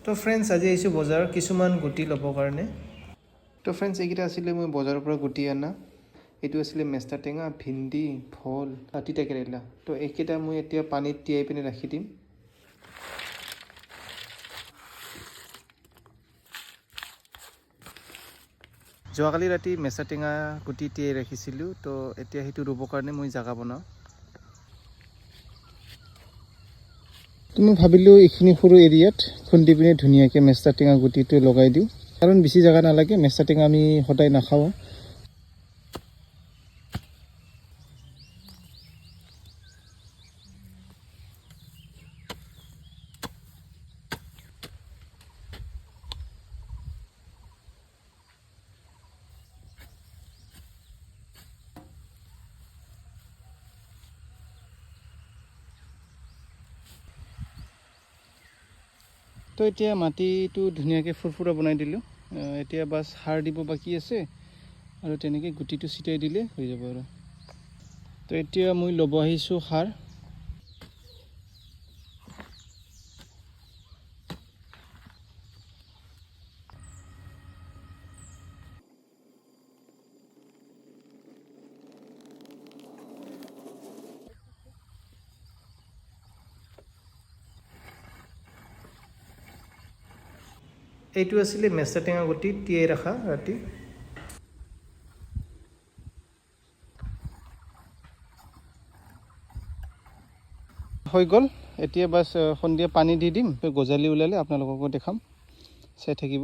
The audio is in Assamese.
তো ফ্ৰেণ্ডছ আজি আহিছোঁ বজাৰ কিছুমান গুটি ল'বৰ কাৰণে। তো ফ্ৰেণ্ডছ এইকেইটা আছিলে মই বজাৰৰ পৰা গুটি অনা। এইটো আছিলে মেষ্টা টেঙা, ভিন্দি, ভোল, তিতা কেৰেলা। তো এইকেইটা মই এতিয়া পানীত তিয়াই পিনে ৰাখি দিম। যোৱাকালি ৰাতি মেষ্টা টেঙা গুটি তিয়াই ৰাখিছিলোঁ। তো এতিয়া সেইটো ৰুবৰ কাৰণে মই জাগা বনাওঁ। মই ভাবিলোঁ এইখিনি সৰু এৰিয়াত খুন্দি পিনে ধুনীয়াকৈ মেষ্টা টেঙা গুটিটো লগাই দিওঁ, কাৰণ বেছি জেগা নালাগে। মেষ্টা টেঙা আমি সদায় নাখাওঁ। তো এতিয়া মাটিটো ধুনীয়াকৈ ফুৰফুৰা বনাই দিলোঁ। এতিয়া বাছ সাৰ দিব বাকী আছে আৰু তেনেকৈ গুটিটো ছিটাই দিলে হৈ যাব আৰু। তো এতিয়া মই ল'ব আহিছোঁ সাৰ। এইটো আছিলে মেষ্টা টেঙা গুটি তিয়াই ৰখা ৰাতি। হৈ গ'ল। এতিয়া বাছ সন্ধিয়া পানী দি দিম, গজালি ওলালে আপোনালোককো দেখাম, চাই থাকিব।